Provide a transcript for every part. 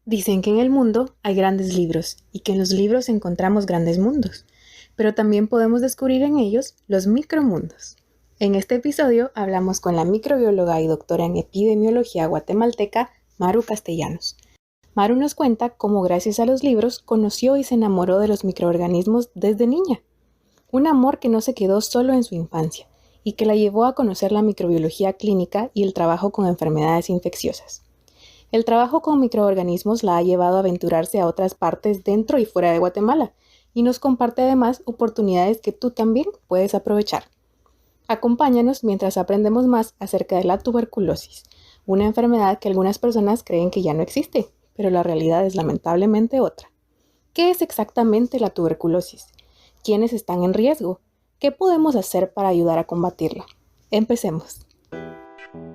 Dicen que en el mundo hay grandes libros y que en los libros encontramos grandes mundos, pero también podemos descubrir en ellos los micromundos. En este episodio hablamos con la microbióloga y doctora en epidemiología guatemalteca, Maru Castellanos. Maru nos cuenta cómo gracias a los libros conoció y se enamoró de los microorganismos desde niña. Un amor que no se quedó solo en su infancia y que la llevó a conocer la microbiología clínica y el trabajo con enfermedades infecciosas. El trabajo con microorganismos la ha llevado a aventurarse a otras partes dentro y fuera de Guatemala y nos comparte además oportunidades que tú también puedes aprovechar. Acompáñanos mientras aprendemos más acerca de la tuberculosis, una enfermedad que algunas personas creen que ya no existe, pero la realidad es lamentablemente otra. ¿Qué es exactamente la tuberculosis? ¿Quiénes están en riesgo? ¿Qué podemos hacer para ayudar a combatirla? Empecemos.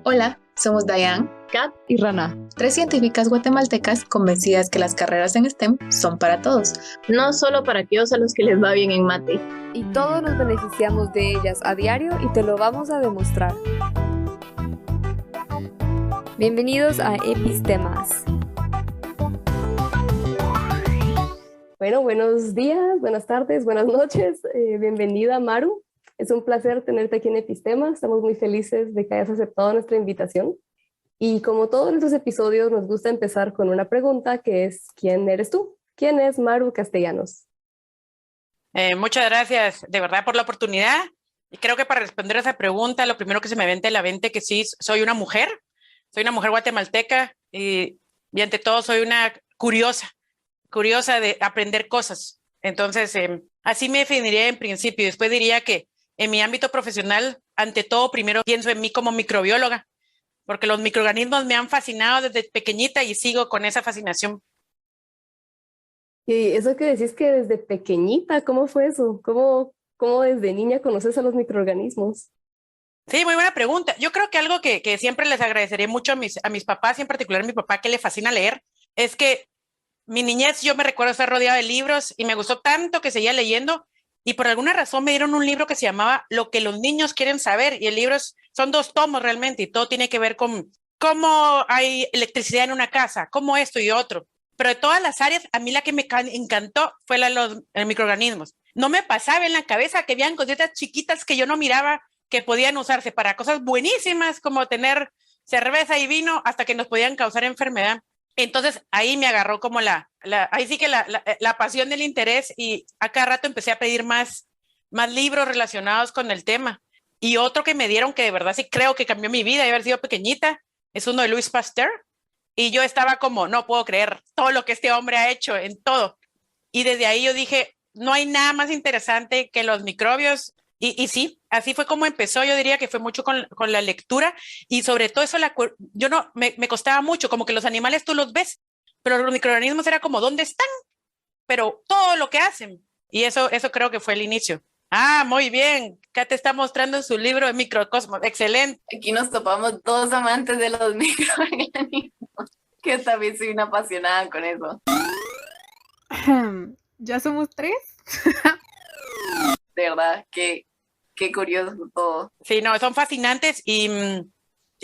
Hola, somos Dayan, Kat y Rana, tres científicas guatemaltecas convencidas que las carreras en STEM son para todos, no solo para aquellos a los que les va bien en mate. Y todos nos beneficiamos de ellas a diario y te lo vamos a demostrar. Bienvenidos a Epistemas. Bueno, buenos días, buenas tardes, buenas noches. Bienvenida, Maru. Es un placer tenerte aquí en Epistema. Estamos muy felices de que hayas aceptado nuestra invitación. Y como todos nuestros episodios, nos gusta empezar con una pregunta que es, ¿quién eres tú? ¿Quién es Maru Castellanos? Muchas gracias de verdad por la oportunidad. Y creo que para responder a esa pregunta, lo primero que se me vente a la mente que sí, soy una mujer guatemalteca y ante todo soy una curiosa de aprender cosas. Entonces, así me definiría en principio. Después diría que en mi ámbito profesional, ante todo, primero pienso en mí como microbióloga, porque los microorganismos me han fascinado desde pequeñita y sigo con esa fascinación. Y eso que decís que desde pequeñita, ¿cómo fue eso? ¿Cómo desde niña conoces a los microorganismos? Sí, muy buena pregunta. Yo creo que algo que siempre les agradecería mucho a mis papás, y en particular a mi papá, que le fascina leer, es que mi niñez, yo me recuerdo estar rodeada de libros y me gustó tanto que seguía leyendo y por alguna razón me dieron un libro que se llamaba Lo que los niños quieren saber y el libro son 2 tomos realmente y todo tiene que ver con cómo hay electricidad en una casa, cómo esto y otro. Pero de todas las áreas, a mí la que me encantó fue la de los microorganismos. No me pasaba en la cabeza que habían cositas chiquitas que yo no miraba que podían usarse para cosas buenísimas como tener cerveza y vino hasta que nos podían causar enfermedad. Entonces ahí me agarró como ahí sí que la pasión del interés y a cada rato empecé a pedir más libros relacionados con el tema. Y otro que me dieron que de verdad sí creo que cambió mi vida y haber sido pequeñita es uno de Louis Pasteur. Y yo estaba como, no puedo creer todo lo que este hombre ha hecho en todo. Y desde ahí yo dije, no hay nada más interesante que los microbios. Y sí, así fue como empezó. Yo diría que fue mucho con la lectura y sobre todo eso, yo no, me costaba mucho, como que los animales tú los ves, pero los microorganismos era como, ¿dónde están? Pero todo lo que hacen. Y eso creo que fue el inicio. Ah, muy bien. Kate está mostrando su libro de microcosmos. Excelente. Aquí nos topamos dos amantes de los microorganismos, que también soy una apasionada con eso. ¿Ya somos 3? De verdad, qué curioso todo. Sí, no, son fascinantes y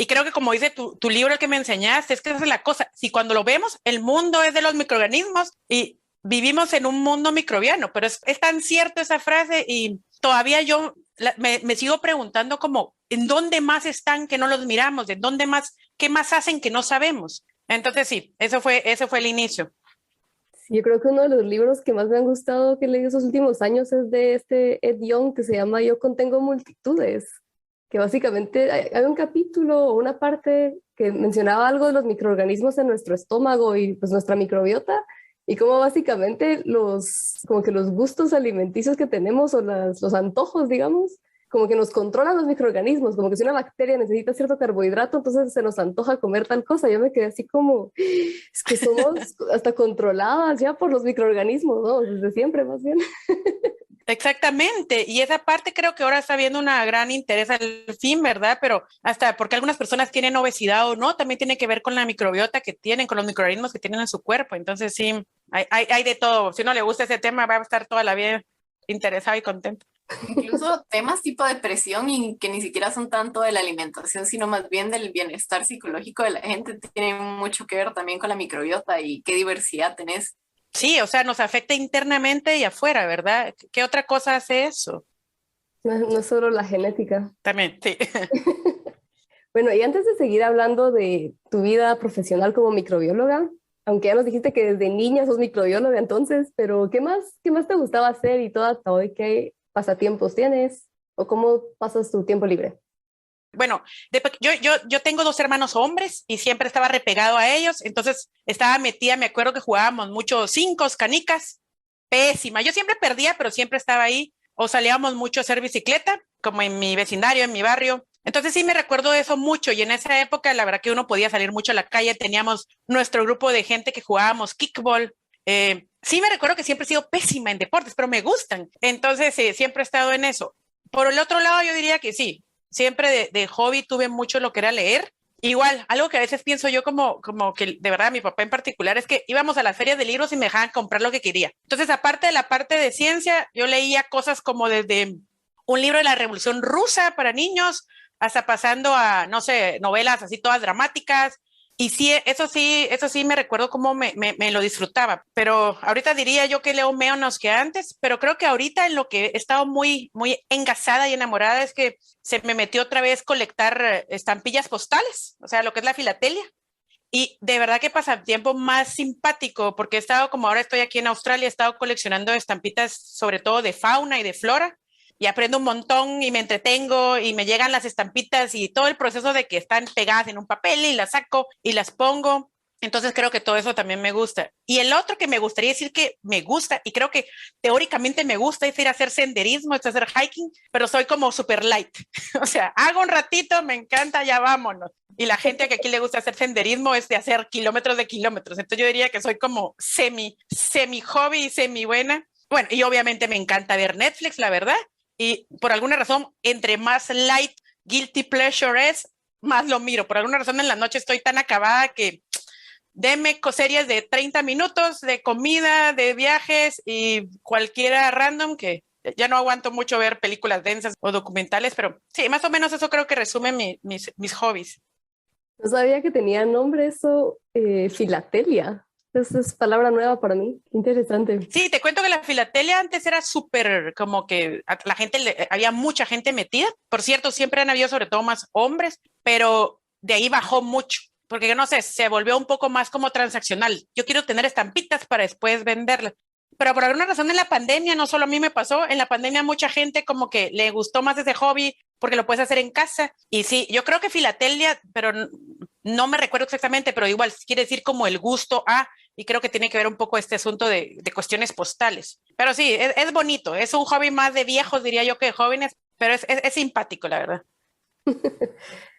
creo que como dice tu libro, el que me enseñaste, es que esa es la cosa. Si cuando lo vemos, el mundo es de los microorganismos y vivimos en un mundo microbiano, pero es tan cierto esa frase y todavía yo me sigo preguntando como, ¿en dónde más están que no los miramos? ¿En dónde más, qué más hacen que no sabemos? Entonces sí, ese fue el inicio. Sí, yo creo que uno de los libros que más me han gustado que he leído esos últimos años es de este Ed Young que se llama Yo contengo multitudes, que básicamente hay un capítulo o una parte que mencionaba algo de los microorganismos en nuestro estómago y pues nuestra microbiota y cómo básicamente como que los gustos alimenticios que tenemos o los antojos, digamos, como que nos controlan los microorganismos, como que si una bacteria necesita cierto carbohidrato, entonces se nos antoja comer tal cosa. Yo me quedé así como, es que somos hasta controladas ya por los microorganismos, ¿no? Desde siempre, más bien. Exactamente, y esa parte creo que ahora está viendo una gran interés al fin, ¿verdad? Pero hasta porque algunas personas tienen obesidad o no, también tiene que ver con la microbiota que tienen, con los microorganismos que tienen en su cuerpo. Entonces sí, hay de todo. Si uno le gusta ese tema, va a estar toda la vida interesado y contento. Incluso temas tipo depresión y que ni siquiera son tanto de la alimentación, sino más bien del bienestar psicológico de la gente, tienen mucho que ver también con la microbiota y qué diversidad tenés. Sí, o sea, nos afecta internamente y afuera, ¿verdad? ¿Qué otra cosa hace eso? No es solo la genética. También, sí. Bueno, y antes de seguir hablando de tu vida profesional como microbióloga, aunque ya nos dijiste que desde niña sos microbióloga entonces, pero qué más te gustaba hacer y todo hasta hoy? ¿Qué pasatiempos tienes? ¿O cómo pasas tu tiempo libre? Bueno, yo tengo dos hermanos hombres y siempre estaba repegado a ellos, entonces estaba metida, me acuerdo que jugábamos mucho cinco, canicas, pésima. Yo siempre perdía, pero siempre estaba ahí. O salíamos mucho a hacer bicicleta, como en mi vecindario, en mi barrio. Entonces sí me recuerdo de eso mucho y en esa época la verdad que uno podía salir mucho a la calle, teníamos nuestro grupo de gente que jugábamos kickball. Sí me recuerdo que siempre he sido pésima en deportes, pero me gustan. Entonces siempre he estado en eso. Por el otro lado, yo diría que sí, siempre de hobby tuve mucho lo que era leer. Igual, algo que a veces pienso yo como que de verdad mi papá en particular es que íbamos a las ferias de libros y me dejaban comprar lo que quería. Entonces, aparte de la parte de ciencia, yo leía cosas como desde un libro de la Revolución Rusa para niños hasta pasando a, no sé, novelas así todas dramáticas. Y eso sí me recuerdo cómo me lo disfrutaba. Pero ahorita diría yo que leo menos que antes, pero creo que ahorita en lo que he estado muy engasada y enamorada es que se me metió otra vez colectar estampillas postales, o sea, lo que es la filatelia. Y de verdad que pasa tiempo más simpático, porque he estado, como ahora estoy aquí en Australia, he estado coleccionando estampitas, sobre todo de fauna y de flora, y aprendo un montón y me entretengo y me llegan las estampitas y todo el proceso de que están pegadas en un papel y las saco y las pongo. Entonces creo que todo eso también me gusta. Y el otro que me gustaría decir que me gusta, y creo que teóricamente me gusta, es ir a hacer senderismo, es hacer hiking, pero soy como super light. O sea, hago un ratito, me encanta, ya vámonos. Y la gente que aquí le gusta hacer senderismo es de hacer kilómetros de kilómetros. Entonces yo diría que soy como semi hobby, semi buena. Bueno, y obviamente me encanta ver Netflix, la verdad. Y por alguna razón, entre más light, guilty pleasure es, más lo miro. Por alguna razón en la noche estoy tan acabada que deme series de 30 minutos de comida, de viajes y cualquiera random que ya no aguanto mucho ver películas densas o documentales, pero sí, más o menos eso creo que resume mis hobbies. No sabía que tenía nombre eso, filatelia. Esa es palabra nueva para mí. Interesante. Sí, te cuento que la filatelia antes era súper como que a la gente, había mucha gente metida. Por cierto, siempre han habido sobre todo más hombres, pero de ahí bajó mucho, porque yo no sé, se volvió un poco más como transaccional. Yo quiero tener estampitas para después venderlas. Pero por alguna razón en la pandemia, no solo a mí me pasó, en la pandemia mucha gente como que le gustó más ese hobby porque lo puedes hacer en casa. Y sí, yo creo que filatelia, pero no me recuerdo exactamente, pero igual quiere decir como el gusto a, y creo que tiene que ver un poco este asunto de cuestiones postales. Pero sí, es bonito, es un hobby más de viejos, diría yo, que de jóvenes, pero es simpático, la verdad.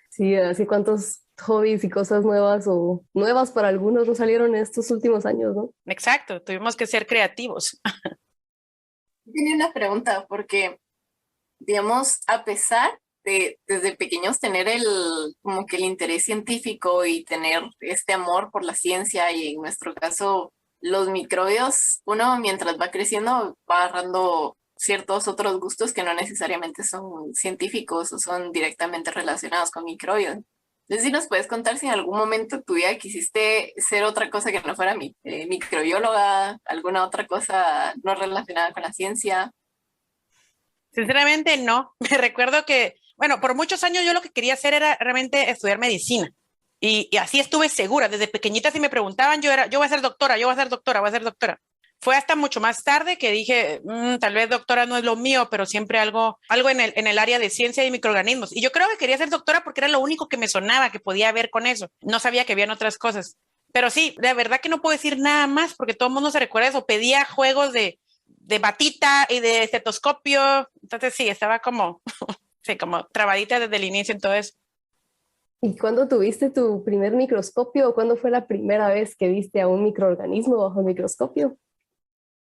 Sí, así cuántos hobbies y cosas nuevas o nuevas para algunos no salieron en estos últimos años, ¿no? Exacto, tuvimos que ser creativos. Tenía una pregunta, porque, digamos, a pesar de desde pequeños tener como que el interés científico y tener este amor por la ciencia y en nuestro caso los microbios, uno mientras va creciendo va agarrando ciertos otros gustos que no necesariamente son científicos o son directamente relacionados con microbios. Entonces, si nos puedes contar si en algún momento de tu vida quisiste ser otra cosa que no fuera microbióloga, alguna otra cosa no relacionada con la ciencia. Sinceramente, no. Me recuerdo que, bueno, por muchos años yo lo que quería hacer era realmente estudiar medicina. Y así estuve segura. Desde pequeñita, si me preguntaban, yo voy a ser doctora, yo voy a ser doctora, voy a ser doctora. Fue hasta mucho más tarde que dije, tal vez doctora no es lo mío, pero siempre algo en el área de ciencia y microorganismos. Y yo creo que quería ser doctora porque era lo único que me sonaba, que podía ver con eso. No sabía que habían otras cosas. Pero sí, la verdad que no puedo decir nada más porque todo el mundo se recuerda eso. Pedía juegos de batita y de estetoscopio. Entonces sí, estaba como, sí, como trabadita desde el inicio en todo eso. ¿Y cuándo tuviste tu primer microscopio o cuándo fue la primera vez que viste a un microorganismo bajo el microscopio?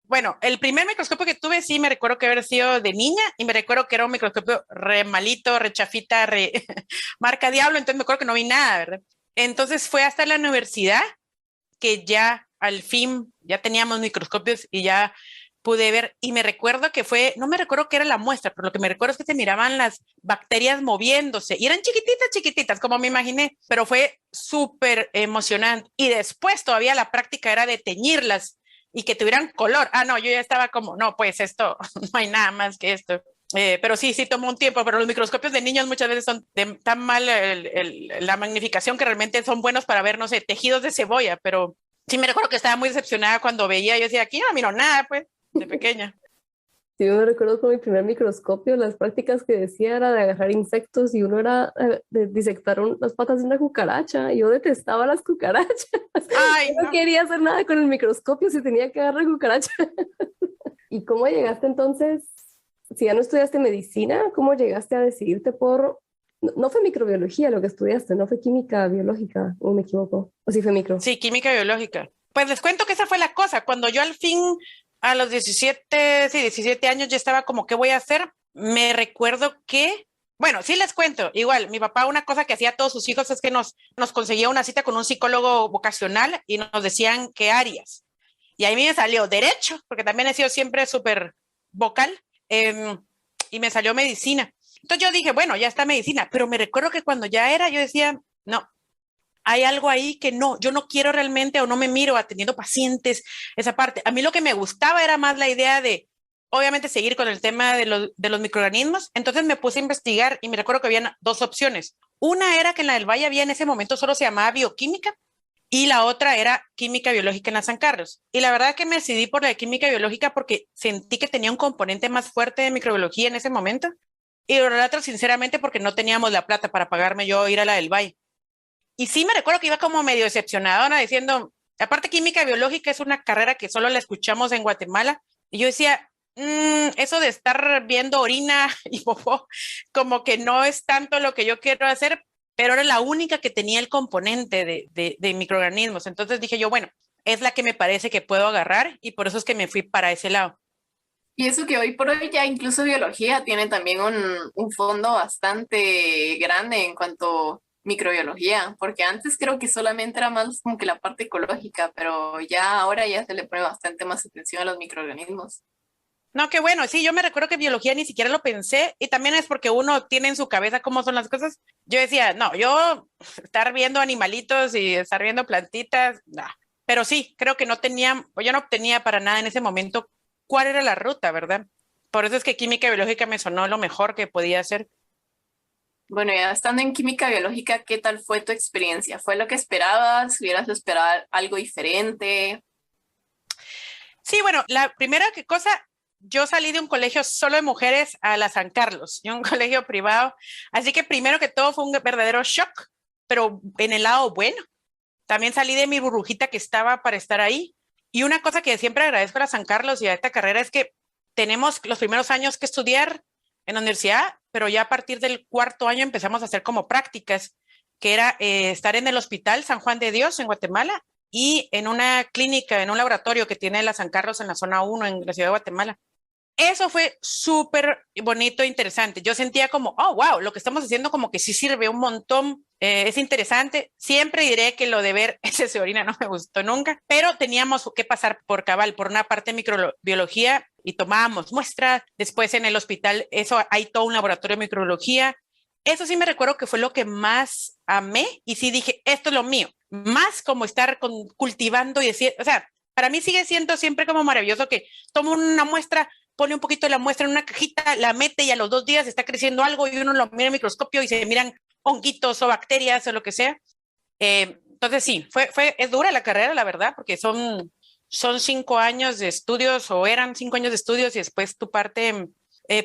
Bueno, el primer microscopio que tuve sí me recuerdo que haber sido de niña y me recuerdo que era un microscopio re malito, re chafita, re marca diablo, entonces me acuerdo que no vi nada, ¿verdad? Entonces fue hasta la universidad que ya al fin ya teníamos microscopios y ya pude ver y me recuerdo que fue, no me recuerdo qué era la muestra, pero lo que me recuerdo es que se miraban las bacterias moviéndose y eran chiquititas, chiquititas, como me imaginé, pero fue súper emocionante. Y después todavía la práctica era de teñirlas y que tuvieran color. Ah, no, yo ya estaba como, no, pues esto, no hay nada más que esto. Pero sí tomó un tiempo, pero los microscopios de niños muchas veces son tan mal la magnificación que realmente son buenos para ver, no sé, tejidos de cebolla, pero sí me recuerdo que estaba muy decepcionada cuando veía, yo decía, aquí no miro nada, pues, de pequeña. Sí, yo me recuerdo con mi primer microscopio, las prácticas que decía era de agarrar insectos y uno era de disectar las patas de una cucaracha. Y yo detestaba las cucarachas. Ay, Yo no no. quería hacer nada con el microscopio si tenía que agarrar cucaracha. ¿Y cómo llegaste entonces, si ya no estudiaste medicina, cómo llegaste a decidirte por... No fue microbiología lo que estudiaste, no fue química biológica, o me equivoco, o sí fue micro. Sí, química biológica. Pues les cuento que esa fue la cosa. Cuando yo al fin, a los 17 años, ya estaba como, ¿qué voy a hacer? Me recuerdo que, bueno, sí les cuento, igual, mi papá una cosa que hacía a todos sus hijos es que nos conseguía una cita con un psicólogo vocacional y nos decían qué áreas. Y ahí me salió derecho, porque también he sido siempre súper vocal, y me salió medicina. Entonces yo dije, bueno, ya está medicina, pero me recuerdo que cuando ya era, yo decía, no, hay algo ahí que no, yo no quiero realmente o no me miro atendiendo pacientes, esa parte. A mí lo que me gustaba era más la idea de, obviamente, seguir con el tema de los microorganismos. Entonces me puse a investigar y me recuerdo que habían dos opciones. Una era que en la del Valle había en ese momento solo se llamaba bioquímica y la otra era química biológica en la San Carlos. Y la verdad es que me decidí por la de química biológica porque sentí que tenía un componente más fuerte de microbiología en ese momento. Y la otra, sinceramente, porque no teníamos la plata para pagarme yo ir a la del Valle. Y sí me recuerdo que iba como medio decepcionada, diciendo, aparte química biológica es una carrera que solo la escuchamos en Guatemala. Y yo decía, eso de estar viendo orina y popó, como que no es tanto lo que yo quiero hacer, pero era la única que tenía el componente de microorganismos. Entonces dije yo, bueno, es la que me parece que puedo agarrar y por eso es que me fui para ese lado. Y eso que hoy por hoy ya incluso biología tiene también un fondo bastante grande en cuanto a microbiología, porque antes creo que solamente era más como que la parte ecológica, pero ya ahora ya se le pone bastante más atención a los microorganismos. No, qué bueno, sí, yo me recuerdo que biología ni siquiera lo pensé y también es porque uno tiene en su cabeza cómo son las cosas. Yo decía, no, yo estar viendo animalitos y estar viendo plantitas, no. Pero sí, creo que no tenía, o yo no tenía para nada en ese momento cuál era la ruta, ¿verdad? Por eso es que química biológica me sonó lo mejor que podía hacer. Bueno, ya estando en química biológica, ¿qué tal fue tu experiencia? ¿Fue lo que esperabas? ¿Hubieras esperado algo diferente? Sí, bueno, la primera cosa, yo salí de un colegio solo de mujeres a la San Carlos, y un colegio privado, así que primero que todo fue un verdadero shock, pero en el lado bueno. También salí de mi burbujita que estaba para estar ahí. Y una cosa que siempre agradezco a la San Carlos y a esta carrera es que tenemos los primeros años que estudiar en la universidad, pero ya a partir del cuarto año empezamos a hacer como prácticas, que era estar en el Hospital San Juan de Dios en Guatemala y en una clínica, en un laboratorio que tiene la San Carlos en la zona 1 en la ciudad de Guatemala. Eso fue súper bonito e interesante. Yo sentía como, oh, wow, lo que estamos haciendo como que sí sirve un montón, es interesante. Siempre diré que lo de ver ese orina no me gustó nunca, pero teníamos que pasar por cabal, por una parte de microbiología y tomábamos muestras. Después en el hospital, eso hay todo un laboratorio de microbiología. Eso sí me recuerdo que fue lo que más amé y sí dije, esto es lo mío. Más como estar cultivando y decir, o sea, para mí sigue siendo siempre como maravilloso que tomo una muestra, pone un poquito de la muestra en una cajita, la mete y a los 2 días está creciendo algo y uno lo mira en el microscopio y se miran honguitos o bacterias o lo que sea. Entonces sí, es dura la carrera, la verdad, porque son 5 años de estudios o eran 5 años de estudios y después tu parte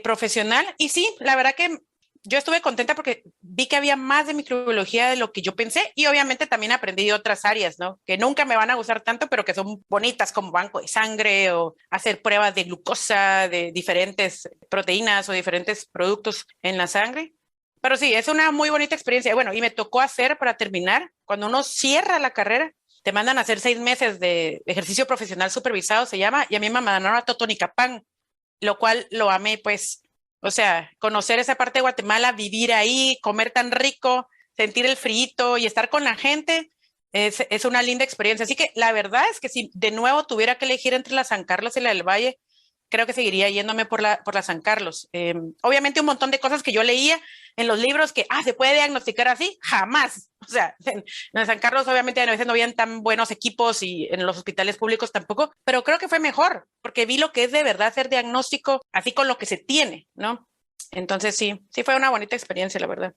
profesional. Y sí, la verdad que yo estuve contenta porque vi que había más de microbiología de lo que yo pensé y obviamente también aprendí de otras áreas, ¿no? Que nunca me van a gustar tanto, pero que son bonitas como banco de sangre o hacer pruebas de glucosa, de diferentes proteínas o diferentes productos en la sangre. Pero sí, es una muy bonita experiencia. Bueno, y me tocó hacer para terminar, cuando uno cierra la carrera, te mandan a hacer 6 meses de ejercicio profesional supervisado, se llama, y a mí me mandaron a Totonicapán, lo cual lo amé, pues. O sea, conocer esa parte de Guatemala, vivir ahí, comer tan rico, sentir el frío y estar con la gente, es una linda experiencia. Así que la verdad es que si de nuevo tuviera que elegir entre la San Carlos y la del Valle, creo que seguiría yéndome por la San Carlos. Obviamente un montón de cosas que yo leía en los libros que, ¿se puede diagnosticar así? Jamás. O sea, en San Carlos obviamente a veces no habían tan buenos equipos y en los hospitales públicos tampoco, pero creo que fue mejor porque vi lo que es de verdad hacer diagnóstico así con lo que se tiene, ¿no? Entonces sí fue una bonita experiencia, la verdad.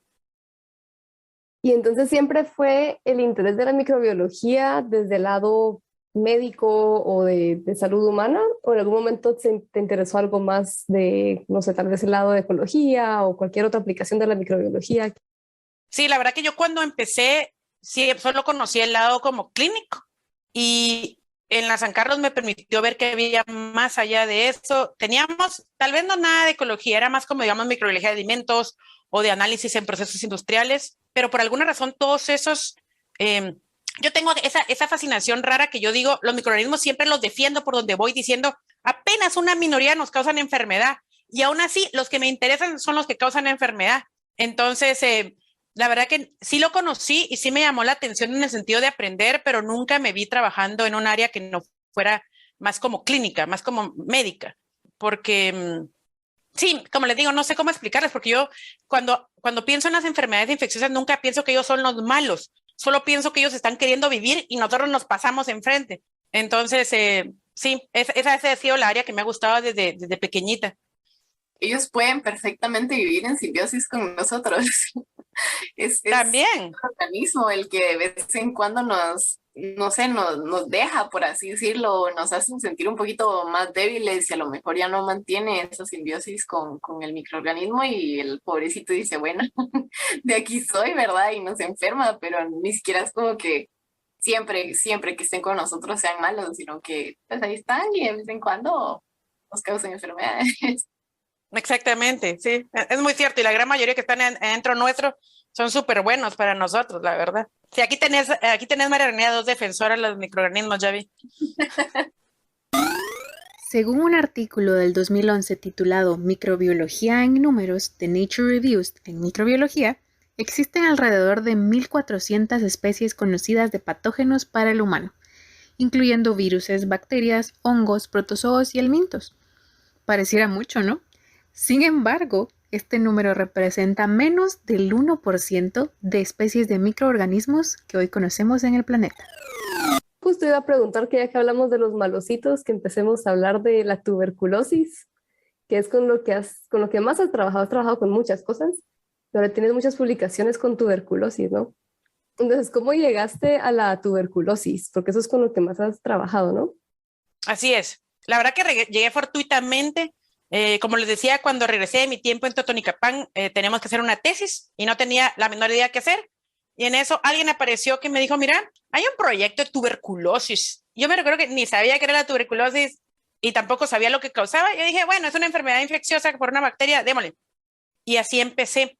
Y entonces siempre fue el interés de la microbiología desde el lado médico o de salud humana, o en algún momento te interesó algo más de, no sé, tal vez el lado de ecología o cualquier otra aplicación de la microbiología. Sí, la verdad que yo cuando empecé, sí, solo conocí el lado como clínico y en la San Carlos me permitió ver que había más allá de eso. Teníamos, tal vez no nada de ecología, era más como, digamos, microbiología de alimentos o de análisis en procesos industriales, pero por alguna razón todos esos, yo tengo esa fascinación rara que yo digo, los microorganismos siempre los defiendo por donde voy diciendo, apenas una minoría nos causan enfermedad y aún así los que me interesan son los que causan enfermedad. Entonces, la verdad que sí lo conocí y sí me llamó la atención en el sentido de aprender, pero nunca me vi trabajando en un área que no fuera más como clínica, más como médica, porque sí, como les digo, no sé cómo explicarles, porque yo cuando pienso en las enfermedades infecciosas nunca pienso que ellos son los malos, solo pienso que ellos están queriendo vivir y nosotros nos pasamos enfrente. Entonces, sí, esa ha sido la área que me ha gustado desde pequeñita. Ellos pueden perfectamente vivir en simbiosis con nosotros. Es También. un organismo el que de vez en cuando nos deja, por así decirlo, nos hace sentir un poquito más débiles y a lo mejor ya no mantiene esa simbiosis con el microorganismo y el pobrecito dice, bueno, de aquí soy, ¿verdad? Y nos enferma, pero ni siquiera es como que siempre que estén con nosotros sean malos, sino que pues ahí están y de vez en cuando nos causan enfermedades. Exactamente, sí, es muy cierto y la gran mayoría que están dentro nuestro son súper buenos para nosotros, la verdad. Sí, aquí tenés, María René, dos defensoras de los microorganismos, ya vi. Según un artículo del 2011 titulado Microbiología en números de Nature Reviews en microbiología, existen alrededor de 1.400 especies conocidas de patógenos para el humano, incluyendo viruses, bacterias, hongos, protozoos y helmintos. Pareciera mucho, ¿no? Sin embargo, este número representa menos del 1% de especies de microorganismos que hoy conocemos en el planeta. Justo iba a preguntar que ya que hablamos de los malocitos, que empecemos a hablar de la tuberculosis, que es con lo que más has trabajado con muchas cosas, pero tienes muchas publicaciones con tuberculosis, ¿no? Entonces, ¿cómo llegaste a la tuberculosis? Porque eso es con lo que más has trabajado, ¿no? Así es. La verdad que llegué fortuitamente. Como les decía, cuando regresé de mi tiempo en Totonicapán, teníamos que hacer una tesis y no tenía la menor idea qué hacer. Y en eso alguien apareció que me dijo, mira, hay un proyecto de tuberculosis. Yo me recuerdo que ni sabía qué era la tuberculosis y tampoco sabía lo que causaba. Yo dije, bueno, es una enfermedad infecciosa por una bacteria, démosle. Y así empecé.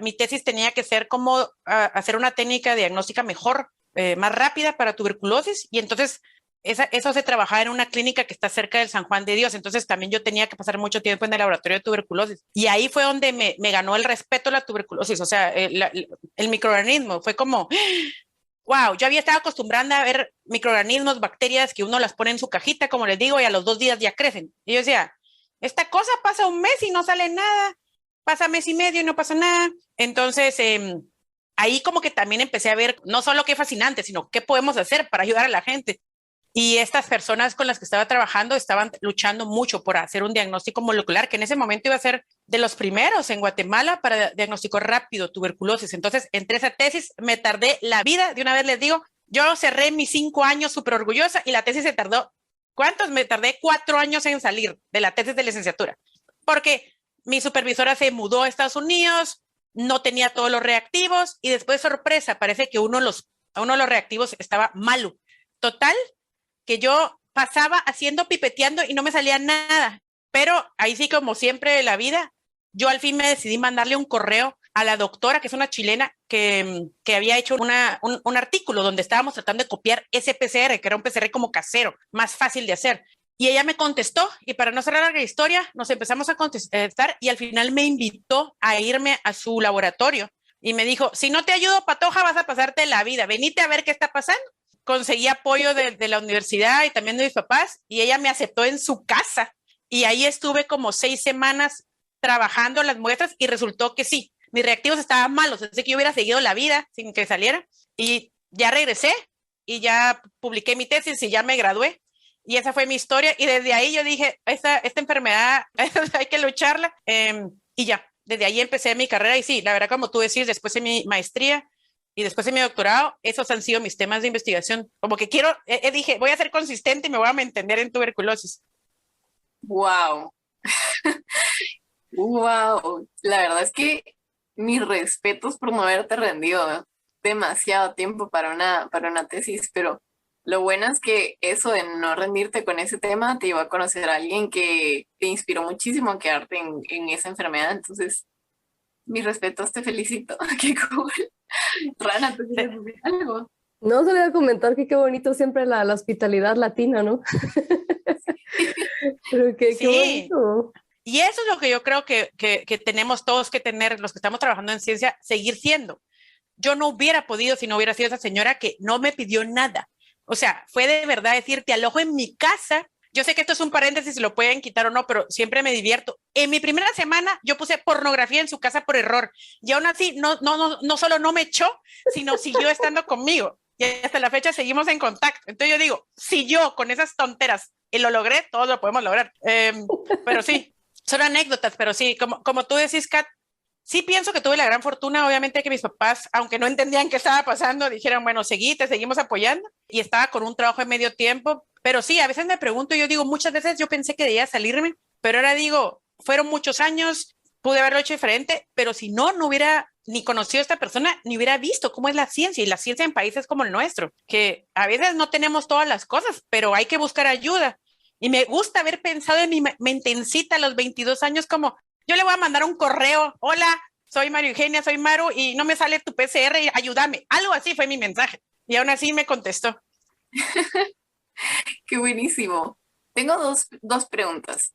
Mi tesis tenía que ser como hacer una técnica diagnóstica mejor, más rápida para tuberculosis. Y entonces eso se trabajaba en una clínica que está cerca del San Juan de Dios, entonces también yo tenía que pasar mucho tiempo en el laboratorio de tuberculosis y ahí fue donde me ganó el respeto la tuberculosis, o sea, el microorganismo, fue como, wow, yo había estado acostumbrada a ver microorganismos, bacterias que uno las pone en su cajita, como les digo, y a los 2 días ya crecen. Y yo decía, esta cosa pasa un mes y no sale nada, pasa mes y medio y no pasa nada. Entonces, ahí como que también empecé a ver no solo qué fascinante, sino qué podemos hacer para ayudar a la gente. Y estas personas con las que estaba trabajando estaban luchando mucho por hacer un diagnóstico molecular, que en ese momento iba a ser de los primeros en Guatemala para diagnóstico rápido, tuberculosis. Entonces, entre esa tesis me tardé la vida, de una vez les digo, yo cerré mis 5 años súper orgullosa y la tesis se tardó, ¿cuántos? Me tardé 4 años en salir de la tesis de licenciatura, porque mi supervisora se mudó a Estados Unidos, no tenía todos los reactivos y después, sorpresa, parece que uno de los reactivos estaba malo. Total, que yo pasaba haciendo pipeteando y no me salía nada, pero ahí sí, como siempre de la vida, yo al fin me decidí mandarle un correo a la doctora, que es una chilena, que había hecho un artículo donde estábamos tratando de copiar ese PCR, que era un PCR como casero, más fácil de hacer. Y ella me contestó, y para no hacer la larga historia, nos empezamos a contestar, y al final me invitó a irme a su laboratorio, y me dijo, si no te ayudo, Patoja, vas a pasarte la vida, venite a ver qué está pasando. Conseguí apoyo de la universidad y también de mis papás y ella me aceptó en su casa y ahí estuve como 6 semanas trabajando las muestras y resultó que sí, mis reactivos estaban malos, así que yo hubiera seguido la vida sin que saliera y ya regresé y ya publiqué mi tesis y ya me gradué. Y esa fue mi historia y desde ahí yo dije, esta enfermedad hay que lucharla y ya, desde ahí empecé mi carrera y sí, la verdad como tú decís, después de mi maestría y después de mi doctorado, esos han sido mis temas de investigación. Como que dije, voy a ser consistente y me voy a mantener en tuberculosis. Wow. Wow. La verdad es que mis respetos por no haberte rendido demasiado tiempo para una tesis, pero lo bueno es que eso de no rendirte con ese tema te iba a conocer a alguien que te inspiró muchísimo a quedarte en esa enfermedad. Entonces, mis respetos, te felicito. Qué cool. Rana, ¿tú quieres decir algo? No, se le voy a comentar que qué bonito siempre la hospitalidad latina, ¿no? Pero qué Sí. bonito. Y eso es lo que yo creo que tenemos todos que tener, los que estamos trabajando en ciencia, seguir siendo. Yo no hubiera podido si no hubiera sido esa señora que no me pidió nada. O sea, fue de verdad decir, te alojo en mi casa. Yo sé que esto es un paréntesis, si lo pueden quitar o no, pero siempre me divierto. En mi primera semana yo puse pornografía en su casa por error. Y aún así, no solo no me echó, sino siguió estando conmigo. Y hasta la fecha seguimos en contacto. Entonces yo digo, si yo con esas tonteras lo logré, todos lo podemos lograr. Pero sí, son anécdotas, pero sí, como tú decís, Kat, sí pienso que tuve la gran fortuna, obviamente, que mis papás, aunque no entendían qué estaba pasando, dijeron, bueno, te seguimos apoyando. Y estaba con un trabajo de medio tiempo. Pero sí, a veces me pregunto, yo digo, muchas veces yo pensé que debía salirme, pero ahora digo, fueron muchos años, pude haberlo hecho diferente, pero si no hubiera ni conocido a esta persona, ni hubiera visto cómo es la ciencia, y la ciencia en países como el nuestro, que a veces no tenemos todas las cosas, pero hay que buscar ayuda. Y me gusta haber pensado en mi mentencita a los 22 años como, yo le voy a mandar un correo, hola, soy María Eugenia, soy Maru, y no me sale tu PCR, ayúdame. Algo así fue mi mensaje. Y aún así me contestó. Qué buenísimo. Tengo dos preguntas.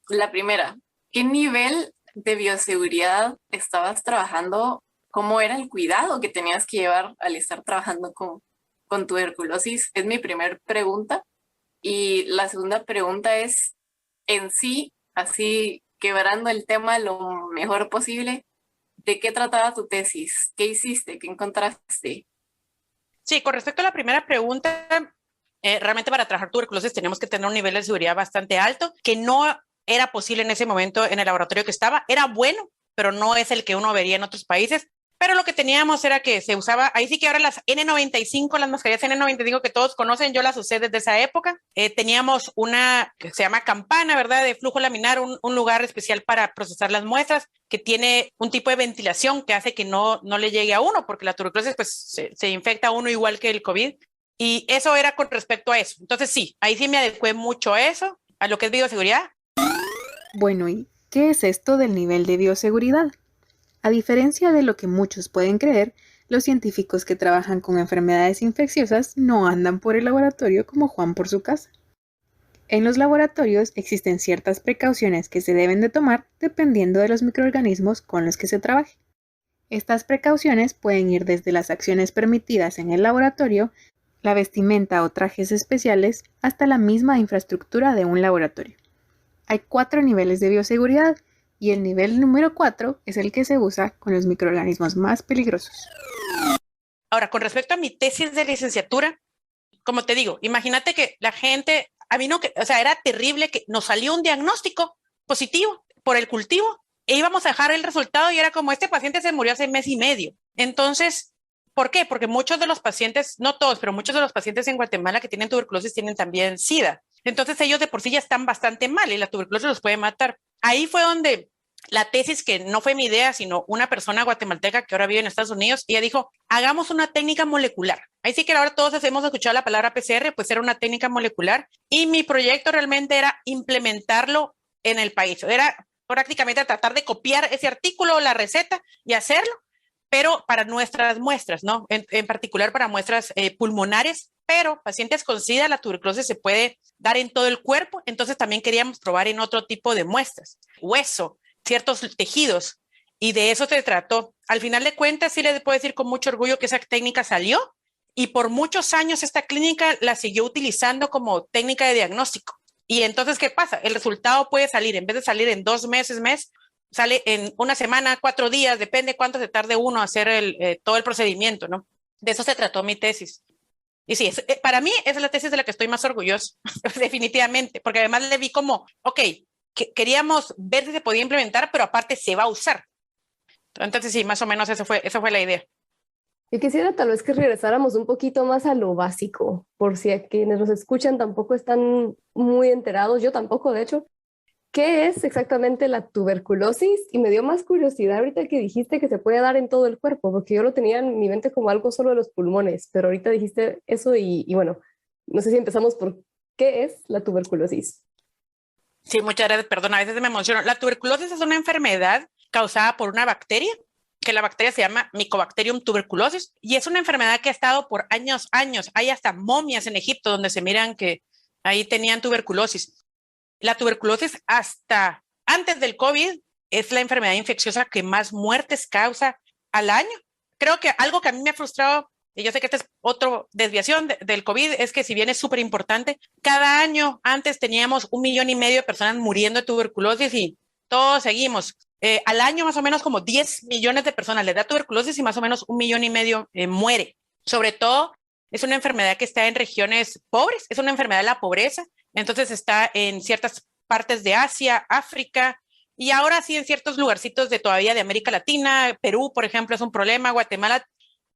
La primera, ¿qué nivel de bioseguridad estabas trabajando? ¿Cómo era el cuidado que tenías que llevar al estar trabajando con tuberculosis? Es mi primera pregunta. Y la segunda pregunta es, en sí, así quebrando el tema lo mejor posible, ¿de qué trataba tu tesis? ¿Qué hiciste? ¿Qué encontraste? Sí, con respecto a la primera pregunta, realmente para trabajar tuberculosis tenemos que tener un nivel de seguridad bastante alto, que no era posible en ese momento en el laboratorio que estaba. Era bueno, pero no es el que uno vería en otros países. Pero lo que teníamos era que se usaba, ahí sí que ahora las N95, las mascarillas N95 que todos conocen, yo las usé desde esa época. Teníamos una que se llama campana, ¿verdad? De flujo laminar, un lugar especial para procesar las muestras, que tiene un tipo de ventilación que hace que no le llegue a uno, porque la tuberculosis pues se infecta a uno igual que el COVID. Y eso era con respecto a eso. Entonces sí, ahí sí me adecué mucho a eso, a lo que es bioseguridad. Bueno, ¿y qué es esto del nivel de bioseguridad? A diferencia de lo que muchos pueden creer, los científicos que trabajan con enfermedades infecciosas no andan por el laboratorio como Juan por su casa. En los laboratorios existen ciertas precauciones que se deben de tomar dependiendo de los microorganismos con los que se trabaje. Estas precauciones pueden ir desde las acciones permitidas en el laboratorio, la vestimenta o trajes especiales, hasta la misma infraestructura de un laboratorio. Hay 4 niveles de bioseguridad, y el nivel número 4 es el que se usa con los microorganismos más peligrosos. Ahora, con respecto a mi tesis de licenciatura, como te digo, imagínate que la gente, o sea, era terrible que nos salió un diagnóstico positivo por el cultivo e íbamos a dejar el resultado y era como, este paciente se murió hace mes y medio. Entonces, ¿por qué? Porque muchos de los pacientes, no todos, pero muchos de los pacientes en Guatemala que tienen tuberculosis tienen también SIDA. Entonces ellos de por sí ya están bastante mal y la tuberculosis los puede matar. Ahí fue donde la tesis, que no fue mi idea, sino una persona guatemalteca que ahora vive en Estados Unidos, ella dijo, hagamos una técnica molecular. Ahí sí que ahora todos hemos escuchado la palabra PCR, pues era una técnica molecular y mi proyecto realmente era implementarlo en el país. Era prácticamente tratar de copiar ese artículo o la receta y hacerlo, pero para nuestras muestras, ¿no? En particular para muestras pulmonares, pero pacientes con SIDA, la tuberculosis se puede dar en todo el cuerpo, entonces también queríamos probar en otro tipo de muestras, hueso, ciertos tejidos, y de eso se trató. Al final de cuentas, sí les puedo decir con mucho orgullo que esa técnica salió, y por muchos años esta clínica la siguió utilizando como técnica de diagnóstico. Y entonces, ¿qué pasa? El resultado puede salir, en vez de salir en 2 meses, sale en una semana, 4 días, depende cuánto se tarde uno a hacer todo el procedimiento, ¿no? De eso se trató mi tesis. Y sí, para mí esa es la tesis de la que estoy más orgulloso, definitivamente, porque además le vi como, ok, queríamos ver si se podía implementar, pero aparte se va a usar. Entonces sí, más o menos esa fue la idea. Yo quisiera tal vez que regresáramos un poquito más a lo básico, por si a quienes nos escuchan tampoco están muy enterados, yo tampoco, de hecho. ¿Qué es exactamente la tuberculosis? Y me dio más curiosidad ahorita que dijiste que se puede dar en todo el cuerpo, porque yo lo tenía en mi mente como algo solo de los pulmones, pero ahorita dijiste eso y bueno, no sé si empezamos por ¿qué es la tuberculosis? Sí, muchas gracias, perdón, a veces me emociono. La tuberculosis es una enfermedad causada por una bacteria, que la bacteria se llama Mycobacterium tuberculosis, y es una enfermedad que ha estado por años. Hay hasta momias en Egipto donde se miran que ahí tenían tuberculosis. La tuberculosis hasta antes del COVID es la enfermedad infecciosa que más muertes causa al año. Creo que algo que a mí me ha frustrado, y yo sé que esta es otra desviación del COVID, es que si bien es súper importante, cada año antes teníamos 1,5 millones de personas muriendo de tuberculosis y todos seguimos. Al año más o menos como 10 millones de personas les da tuberculosis y más o menos 1,5 millones muere. Sobre todo es una enfermedad que está en regiones pobres, es una enfermedad de la pobreza, entonces está en ciertas partes de Asia, África y ahora sí en ciertos lugarcitos de todavía de América Latina. Perú, por ejemplo, es un problema. Guatemala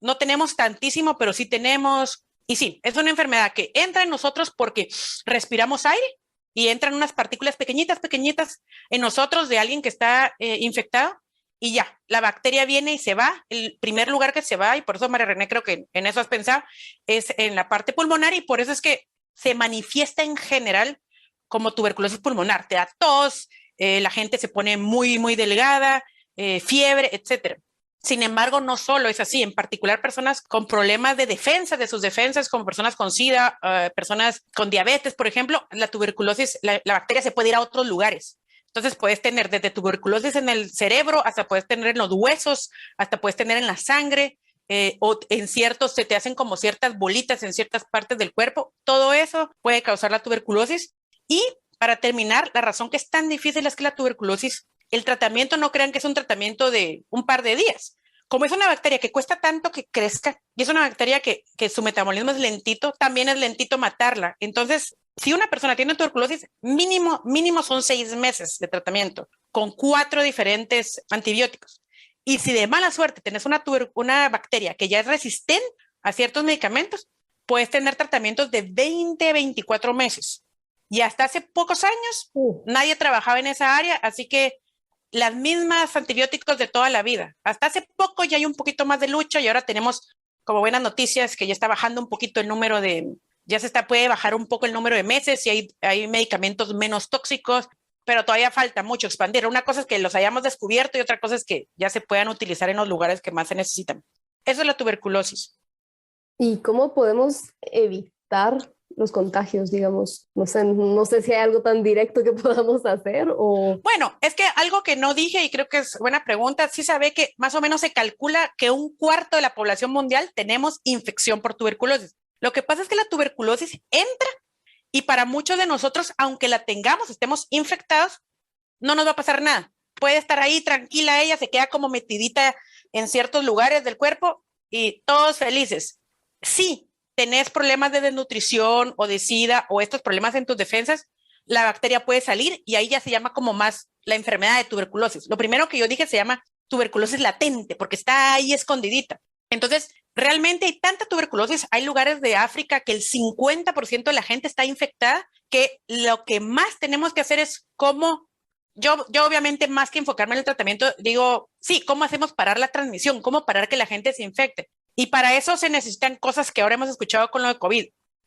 no tenemos tantísimo, pero sí tenemos. Y sí, es una enfermedad que entra en nosotros porque respiramos aire y entran unas partículas pequeñitas en nosotros de alguien que está infectado y ya, la bacteria viene y se va. El primer lugar que se va, y por eso María René creo que en eso has pensado, es en la parte pulmonar y por eso es que se manifiesta en general como tuberculosis pulmonar. Te da tos, la gente se pone muy, muy delgada, fiebre, etcétera. Sin embargo, no solo es así, en particular personas con problemas de defensa, de sus defensas, como personas con SIDA, personas con diabetes, por ejemplo, la tuberculosis, la bacteria se puede ir a otros lugares. Entonces puedes tener desde tuberculosis en el cerebro, hasta puedes tener en los huesos, hasta puedes tener en la sangre, o en ciertos, se te hacen como ciertas bolitas en ciertas partes del cuerpo. Todo eso puede causar la tuberculosis. Y para terminar, la razón que es tan difícil es que la tuberculosis, el tratamiento, no crean que es un tratamiento de un par de días. Como es una bacteria que cuesta tanto que crezca y es una bacteria que su metabolismo es lentito, también es lentito matarla. Entonces, si una persona tiene tuberculosis, mínimo son 6 meses de tratamiento con 4 diferentes antibióticos. Y si de mala suerte tenés una bacteria que ya es resistente a ciertos medicamentos, puedes tener tratamientos de 20 a 24 meses. Y hasta hace pocos años nadie trabajaba en esa área, así que las mismas antibióticos de toda la vida. Hasta hace poco ya hay un poquito más de lucha y ahora tenemos como buenas noticias que ya está bajando un poquito el número puede bajar un poco el número de meses y hay medicamentos menos tóxicos, pero todavía falta mucho expandir. Una cosa es que los hayamos descubierto y otra cosa es que ya se puedan utilizar en los lugares que más se necesitan. Eso es la tuberculosis. ¿Y cómo podemos evitar los contagios, digamos? No sé si hay algo tan directo que podamos hacer o... Bueno, es que algo que no dije y creo que es buena pregunta, sí sabe que más o menos se calcula que 1/4 de la población mundial tenemos infección por tuberculosis. Lo que pasa es que la tuberculosis entra y para muchos de nosotros, aunque la tengamos, estemos infectados, no nos va a pasar nada. Puede estar ahí tranquila ella, se queda como metidita en ciertos lugares del cuerpo y todos felices. Sí, tenés problemas de desnutrición o de SIDA o estos problemas en tus defensas, la bacteria puede salir y ahí ya se llama como más la enfermedad de tuberculosis. Lo primero que yo dije se llama tuberculosis latente porque está ahí escondidita. Entonces, realmente hay tanta tuberculosis, hay lugares de África que el 50% de la gente está infectada, que lo que más tenemos que hacer es cómo, yo obviamente más que enfocarme en el tratamiento, digo, sí, ¿cómo hacemos parar la transmisión? ¿Cómo parar que la gente se infecte? Y para eso se necesitan cosas que ahora hemos escuchado con lo de COVID.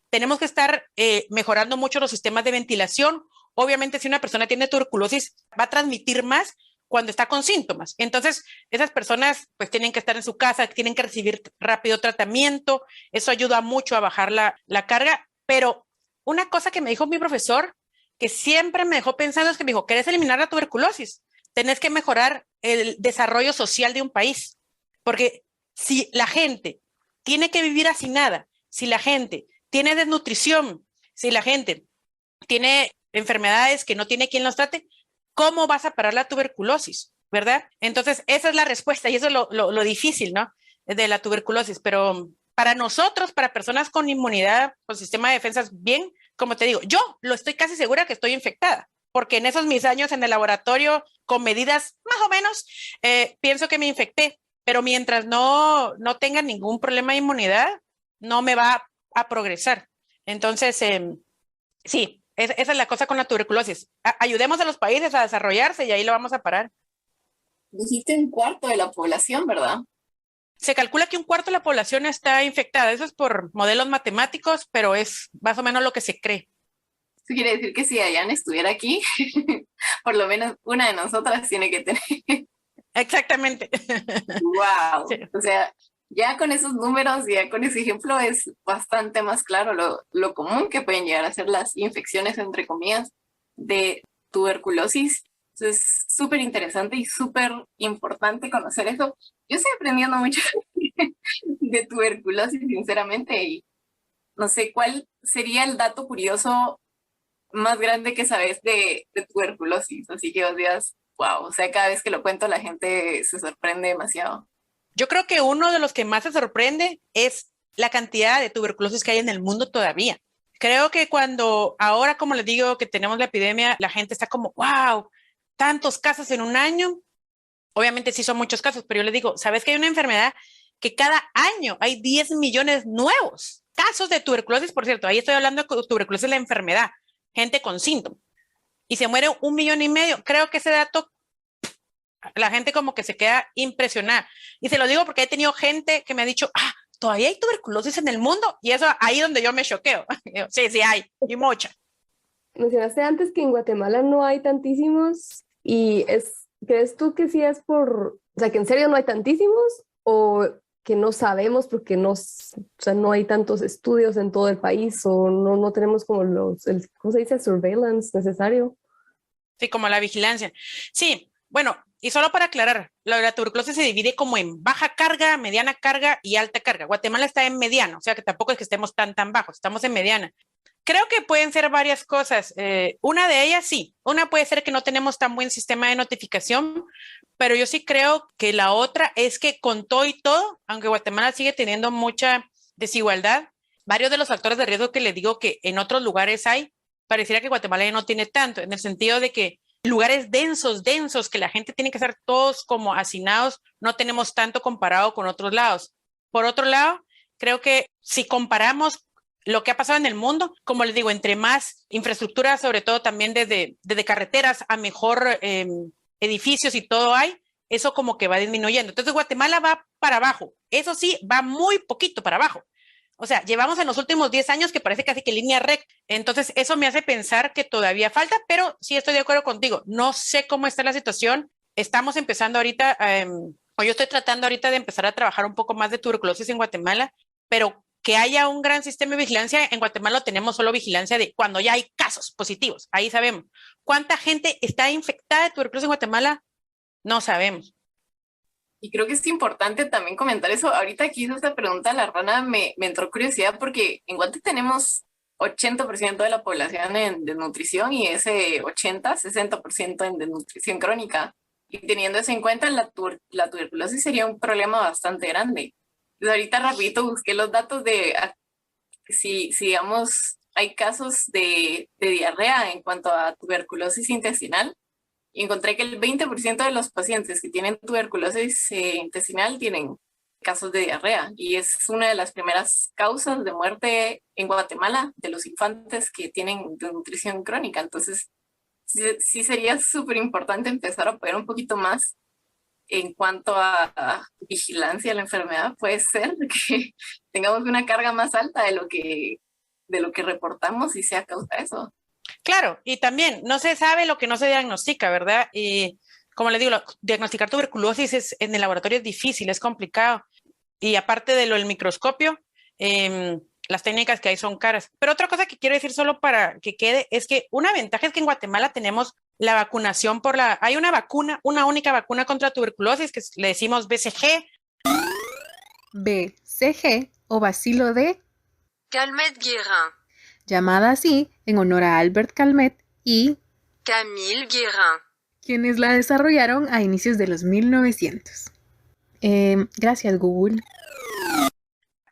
Tenemos que estar mejorando mucho los sistemas de ventilación. Obviamente, si una persona tiene tuberculosis, va a transmitir más cuando está con síntomas. Entonces, esas personas pues tienen que estar en su casa, tienen que recibir rápido tratamiento. Eso ayuda mucho a bajar la carga. Pero una cosa que me dijo mi profesor, que siempre me dejó pensando, es que me dijo, ¿querés eliminar la tuberculosis? Tenés que mejorar el desarrollo social de un país. Porque si la gente tiene que vivir hacinada, si la gente tiene desnutrición, si la gente tiene enfermedades, que no tiene quien los trate, ¿cómo vas a parar la tuberculosis? ¿Verdad? Entonces, esa es la respuesta y eso es lo difícil, ¿no? De la tuberculosis, pero para nosotros, para personas con inmunidad, con sistema de defensas bien, como te digo, yo lo estoy casi segura que estoy infectada, porque en esos mis años en el laboratorio, con medidas más o menos, pienso que me infecté, pero mientras no tenga ningún problema de inmunidad, no me va a progresar. Entonces, sí, esa es la cosa con la tuberculosis. Ayudemos a los países a desarrollarse y ahí lo vamos a parar. Dijiste un cuarto de la población, ¿verdad? Se calcula que un cuarto de la población está infectada. Eso es por modelos matemáticos, pero es más o menos lo que se cree. Eso quiere decir que si Dayan estuviera aquí, por lo menos una de nosotras tiene que tener. Exactamente. ¡Wow! Sí. O sea, ya con esos números, ya con ese ejemplo, es bastante más claro lo común que pueden llegar a ser las infecciones, entre comillas, de tuberculosis. Es súper interesante y súper importante conocer eso. Yo estoy aprendiendo mucho de tuberculosis, sinceramente, y no sé cuál sería el dato curioso más grande que sabes de tuberculosis. Así que os digas, wow, o sea, cada vez que lo cuento la gente se sorprende demasiado. Yo creo que uno de los que más se sorprende es la cantidad de tuberculosis que hay en el mundo todavía. Creo que ahora, como les digo, que tenemos la epidemia, la gente está como, wow, tantos casos en un año. Obviamente sí son muchos casos, pero yo les digo, ¿sabes que hay una enfermedad que cada año hay 10 millones nuevos casos de tuberculosis? Por cierto, ahí estoy hablando de tuberculosis, la enfermedad, gente con síntomas. Y se muere 1,5 millones. Creo que ese dato, la gente como que se queda impresionada. Y se lo digo porque he tenido gente que me ha dicho, todavía hay tuberculosis en el mundo. Y eso ahí donde yo me choqueo. Sí hay, y mucha. Mencionaste antes que en Guatemala no hay tantísimos y ¿crees tú que sí es o sea, que en serio no hay tantísimos o que no sabemos porque o sea, no hay tantos estudios en todo el país o no tenemos como ¿cómo se dice? Surveillance necesario? Sí, como la vigilancia. Sí, bueno, y solo para aclarar, la tuberculosis se divide como en baja carga, mediana carga y alta carga. Guatemala está en mediano, o sea que tampoco es que estemos tan bajos, estamos en mediana. Creo que pueden ser varias cosas. Una de ellas, sí. Una puede ser que no tenemos tan buen sistema de notificación, pero yo sí creo que la otra es que con todo y todo, aunque Guatemala sigue teniendo mucha desigualdad, varios de los factores de riesgo que les digo que en otros lugares hay, pareciera que Guatemala ya no tiene tanto, en el sentido de que lugares densos, que la gente tiene que ser todos como hacinados, no tenemos tanto comparado con otros lados. Por otro lado, creo que si comparamos lo que ha pasado en el mundo, como les digo, entre más infraestructura, sobre todo también desde carreteras a mejor edificios y todo hay, eso como que va disminuyendo. Entonces Guatemala va para abajo, eso sí, va muy poquito para abajo. O sea, llevamos en los últimos 10 años que parece casi que línea recta. Entonces eso me hace pensar que todavía falta, pero sí estoy de acuerdo contigo. No sé cómo está la situación. Estamos empezando ahorita, o yo estoy tratando ahorita de empezar a trabajar un poco más de tuberculosis en Guatemala, pero que haya un gran sistema de vigilancia, en Guatemala tenemos solo vigilancia de cuando ya hay casos positivos, ahí sabemos. ¿Cuánta gente está infectada de tuberculosis en Guatemala? No sabemos. Y creo que es importante también comentar eso. Ahorita que hizo esta pregunta, la rana me entró curiosidad porque en Guatemala tenemos 80% de la población en desnutrición y ese 60% en desnutrición crónica. Y teniendo eso en cuenta, la tuberculosis sería un problema bastante grande. Pues ahorita rapidito busqué los datos de si digamos, hay casos de diarrea en cuanto a tuberculosis intestinal. Y encontré que el 20% de los pacientes que tienen tuberculosis intestinal tienen casos de diarrea. Y es una de las primeras causas de muerte en Guatemala de los infantes que tienen desnutrición crónica. Entonces, sí sería súper importante empezar a apoyar un poquito más en cuanto a vigilancia de la enfermedad. Puede ser que tengamos una carga más alta de lo que reportamos y sea causa de eso. Claro, y también no se sabe lo que no se diagnostica, ¿verdad? Y como les digo, diagnosticar tuberculosis en el laboratorio es difícil, es complicado. Y aparte de lo del microscopio, las técnicas que hay son caras. Pero otra cosa que quiero decir solo para que quede es que una ventaja es que en Guatemala tenemos la vacunación hay una vacuna, una única vacuna contra tuberculosis que le decimos BCG. BCG o bacilo de Calmette-Guérin. Llamada así en honor a Albert Calmette, y Camille Guérin, quienes la desarrollaron a inicios de los 1900. Gracias, Google.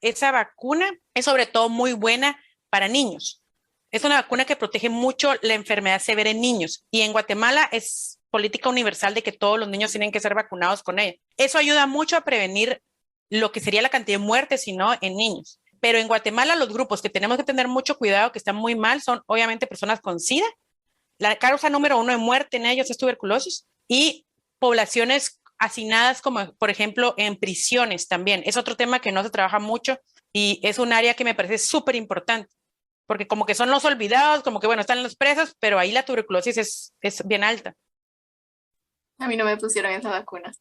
Esa vacuna es sobre todo muy buena para niños. Es una vacuna que protege mucho la enfermedad severa en niños y en Guatemala es política universal de que todos los niños tienen que ser vacunados con ella. Eso ayuda mucho a prevenir lo que sería la cantidad de muertes, si no, en niños. Pero en Guatemala los grupos que tenemos que tener mucho cuidado, que están muy mal, son obviamente personas con SIDA. La causa número 1 de muerte en ellos es tuberculosis y poblaciones hacinadas como por ejemplo en prisiones también. Es otro tema que no se trabaja mucho y es un área que me parece súper importante porque como que son los olvidados, como que bueno, están los presos, pero ahí la tuberculosis es bien alta. A mí no me pusieron esa vacuna.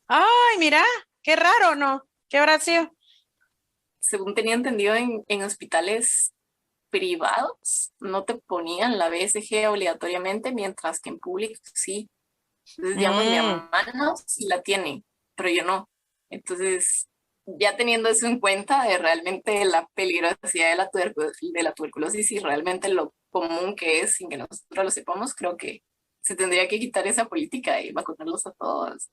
Ay, mira, qué raro, ¿no? ¿Qué habrá sido? Según tenía entendido, en hospitales privados no te ponían la BCG obligatoriamente, mientras que en público sí. Entonces, digamos, mi hermano sí la tiene, pero yo no. Entonces, ya teniendo eso en cuenta de realmente la peligrosidad de la tuberculosis y realmente lo común que es sin que nosotros lo sepamos, creo que se tendría que quitar esa política y vacunarlos a todos.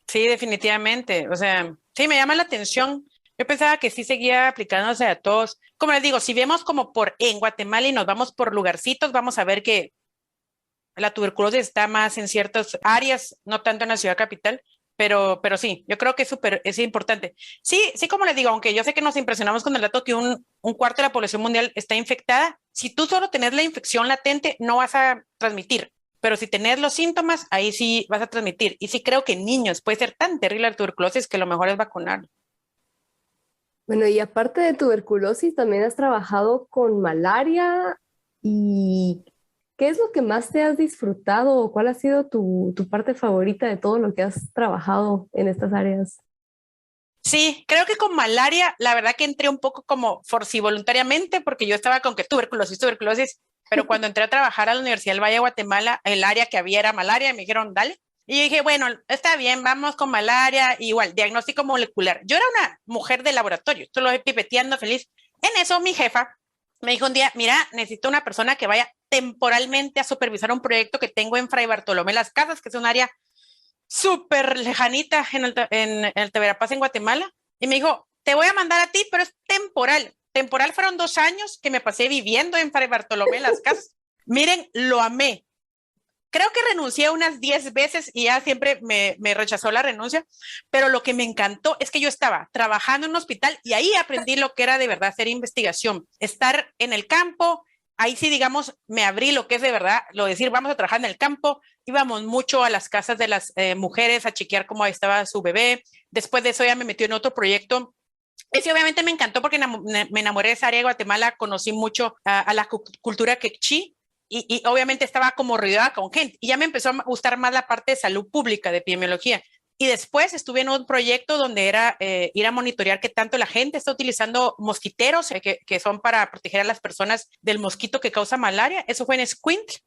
Sí, definitivamente. O sea, sí, me llama la atención. Yo pensaba que sí seguía aplicándose a todos. Como les digo, si vemos como en Guatemala y nos vamos por lugarcitos, vamos a ver que la tuberculosis está más en ciertas áreas, no tanto en la ciudad capital, pero sí, yo creo que es importante. Sí, sí, como les digo, aunque yo sé que nos impresionamos con el dato que un cuarto de la población mundial está infectada, si tú solo tenés la infección latente, no vas a transmitir. Pero si tenés los síntomas, ahí sí vas a transmitir. Y sí creo que en niños puede ser tan terrible la tuberculosis que lo mejor es vacunar. Bueno, y aparte de tuberculosis, también has trabajado con malaria. ¿Y qué es lo que más te has disfrutado o cuál ha sido tu parte favorita de todo lo que has trabajado en estas áreas? Sí, creo que con malaria, la verdad que entré un poco como voluntariamente, porque yo estaba con que tuberculosis, pero cuando entré a trabajar a la Universidad del Valle de Guatemala, el área que había era malaria, y me dijeron, dale. Y yo dije, bueno, está bien, vamos con malaria, igual, diagnóstico molecular. Yo era una mujer de laboratorio, solo pipeteando feliz. En eso, mi jefa me dijo un día, mira, necesito una persona que vaya temporalmente a supervisar un proyecto que tengo en Fray Bartolomé Las Casas, que es un área súper lejanita en el Verapaz, en Guatemala, y me dijo, te voy a mandar a ti, pero es temporal. Temporal fueron 2 años que me pasé viviendo en Fray Bartolomé Las Casas. Miren, lo amé. Creo que renuncié unas 10 veces y ya siempre me rechazó la renuncia, pero lo que me encantó es que yo estaba trabajando en un hospital y ahí aprendí lo que era de verdad hacer investigación, estar en el campo. Ahí sí, digamos, me abrí lo que es de verdad, lo de decir, vamos a trabajar en el campo. Íbamos mucho a las casas de las mujeres a chequear cómo estaba su bebé. Después de eso ya me metió en otro proyecto. Ese obviamente me encantó porque me enamoré de esa área de Guatemala, conocí mucho a la cultura quechí y obviamente estaba como rodeada con gente. Y ya me empezó a gustar más la parte de salud pública, de epidemiología. Y después estuve en un proyecto donde era ir a monitorear qué tanto la gente está utilizando mosquiteros que son para proteger a las personas del mosquito que causa malaria. Eso fue en Escuintla.